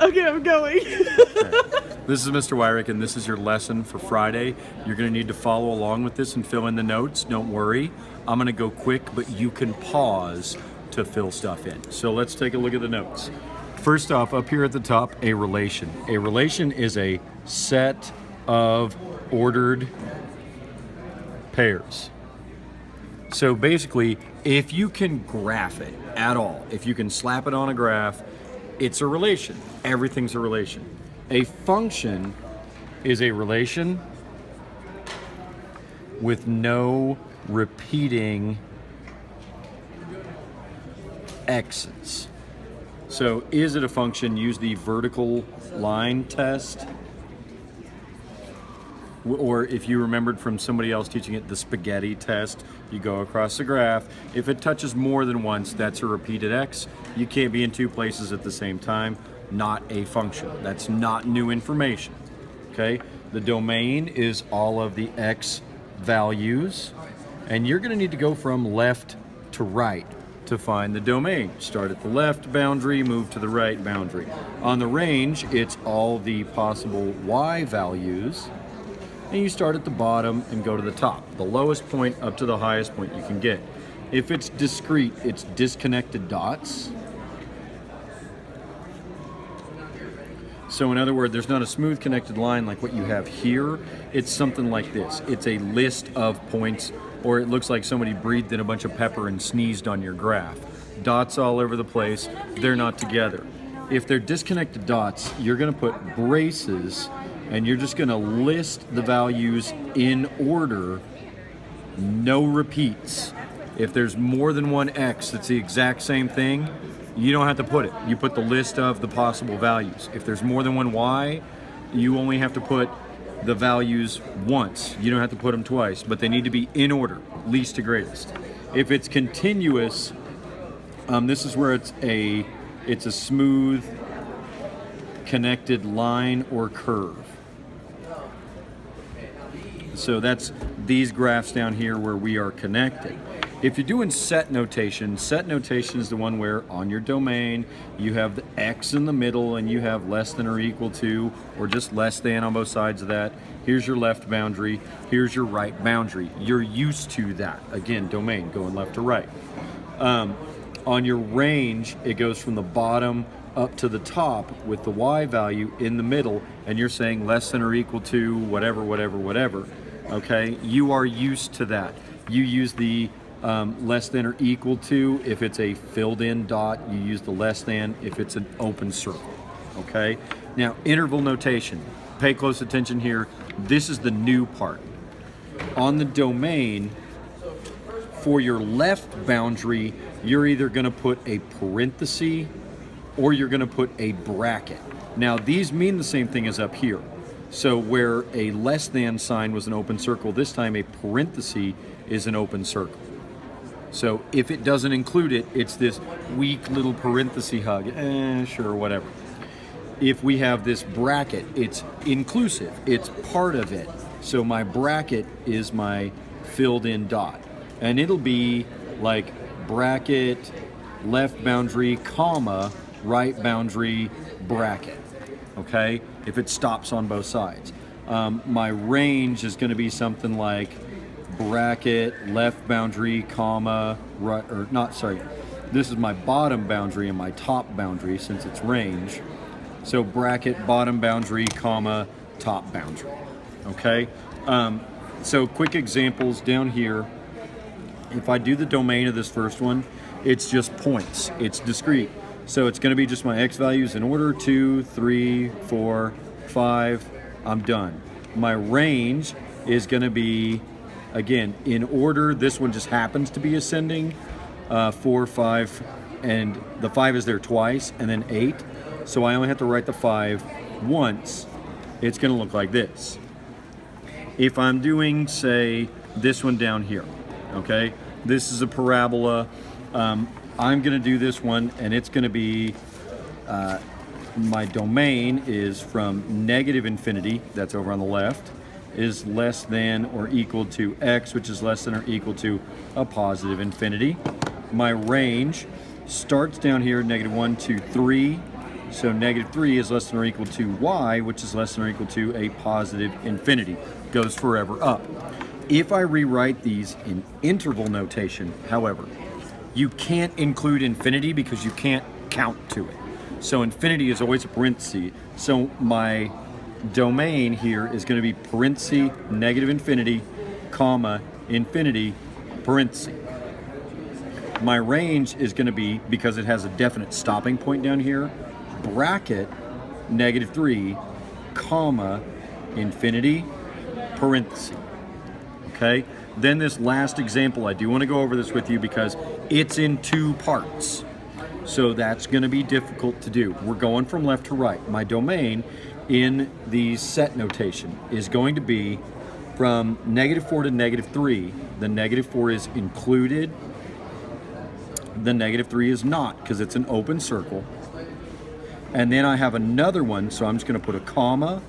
Okay, I'm going. This is Mr. Wyrick, and this is your lesson for Friday. You're going to need to follow along with this and fill in the notes. Don't worry. I'm going to go quick, but you can pause to fill stuff in. So let's take a look at the notes. First off, up here at the top, a relation. A relation is a set of ordered pairs. So basically, if you can graph it at all, if you can slap it on a graph, it's a relation. Everything's a relation. A function is a relation with no repeating x's. So is it a function? Use the vertical line test. Or if you remembered from somebody else teaching it, the spaghetti test, you go across the graph. If it touches more than once, that's a repeated x. You can't be in two places at the same time. Not a function. That's not new information. Okay? The domain is all of the x values, and you're going to need to go from left to right to find the domain. Start at the left boundary, move to the right boundary. On the range, it's all the possible y values, and you start at the bottom and go to the top, the lowest point up to the highest point you can get. If it's discrete, it's disconnected dots. So in other words, there's not a smooth connected line like what you have here. It's something like this. It's a list of points, or it looks like somebody breathed in a bunch of pepper and sneezed on your graph. Dots all over the place, they're not together. If they're disconnected dots, you're gonna put braces, and you're just gonna list the values in order, no repeats. If there's more than one x that's the exact same thing, you don't have to put it. You put the list of the possible values. If there's more than one y, you only have to put the values once. You don't have to put them twice, but they need to be in order, least to greatest. If it's continuous, this is where it's a smooth connected line or curve. So that's these graphs down here where we are connected. If you're doing set notation is the one where on your domain you have the x in the middle and you have less than or equal to, or just less than on both sides of that. Here's your left boundary, here's your right boundary. You're used to that. Again, domain, going left to right. On your range, it goes from the bottom up to the top with the y value in the middle, and you're saying less than or equal to whatever, whatever, whatever. Okay, you are used to that. You use the less than or equal to if it's a filled in dot. You use the less than if it's an open circle. Okay, now interval notation. Pay close attention here. This is the new part. On the domain, for your left boundary, you're either going to put a parenthesis or you're going to put a bracket. Now these mean the same thing as up here. So where a less than sign was an open circle, this time a parenthesis is an open circle. So if it doesn't include it, it's this weak little parenthesis hug. Sure, whatever. If we have this bracket, it's inclusive. It's part of it. So my bracket is my filled in dot. And it'll be like bracket, left boundary, comma, right boundary, bracket. Okay? If it stops on both sides. My range is going to be something like bracket, left boundary, comma, right, or not, sorry. This is my bottom boundary and my top boundary since it's range. So bracket, bottom boundary, comma, top boundary. Okay? So quick examples down here. If I do the domain of this first one, it's just points. It's discrete. So it's going to be just my x values in order, 2, 3, 4, 5, I'm done. My range is going to be, again, in order. This one just happens to be ascending, 4, 5, and the 5 is there twice, and then 8. So I only have to write the 5 once. It's going to look like this. If I'm doing, say, this one down here, okay? This is a parabola. I'm going to do this one, and it's going to be, my domain is from negative infinity, that's over on the left, is less than or equal to x, which is less than or equal to a positive infinity. My range starts down here, -1, 2, 3, So negative 3 is less than or equal to y, which is less than or equal to a positive infinity. Goes forever up. If I rewrite these in interval notation, however, you can't include infinity because you can't count to it. So infinity is always a parenthesis. So my domain here is going to be parenthesis, negative infinity, comma, infinity, parenthesis. My range is going to be, because it has a definite stopping point down here, bracket, negative 3, comma, infinity, parenthesis. Okay? Then this last example, I do want to go over this with you because it's in 2 parts. So that's going to be difficult to do. We're going from left to right. My domain in the set notation is going to be from negative 4 to negative 3. The negative 4 is included. The negative 3 is not, because it's an open circle. And then I have another one, so I'm just going to put a comma.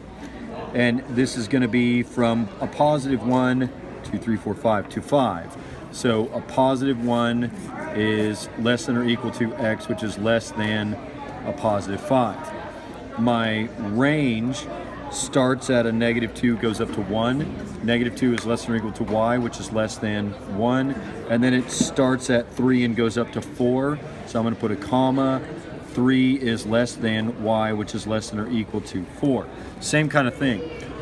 And this is going to be from a positive 1, 2, 3, 4, 5 to 5. So a positive 1 is less than or equal to x, which is less than a positive 5. My range starts at a negative 2, goes up to 1. Negative 2 is less than or equal to y, which is less than 1. And then it starts at 3 and goes up to 4. So I'm going to put a comma. 3 is less than y, which is less than or equal to 4. Same kind of thing.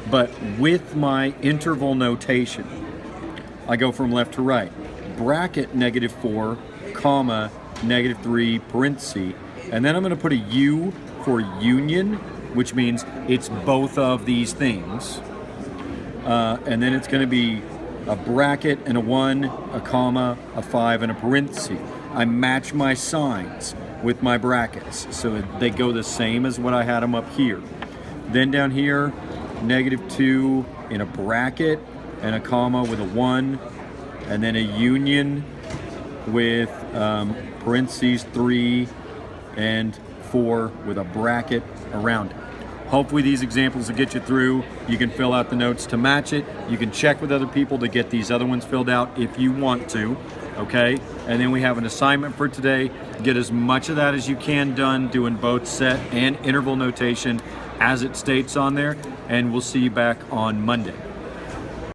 But with my interval notation, I go from left to right. Bracket negative 4, comma, negative 3, parenthesis. And then I'm going to put a U for union, which means it's both of these things. And then it's going to be a bracket and a 1, a comma, a 5, and a parenthesis. I match my signs with my brackets so they go the same as what I had them up here. Then down here, negative 2 in a bracket and a comma with a 1, and then a union with parentheses 3 and 4 with a bracket around it. Hopefully these examples will get you through. You can fill out the notes to match it. You can check with other people to get these other ones filled out if you want to, okay? And then we have an assignment for today. Get as much of that as you can done doing both set and interval notation as it states on there, and we'll see you back on Monday.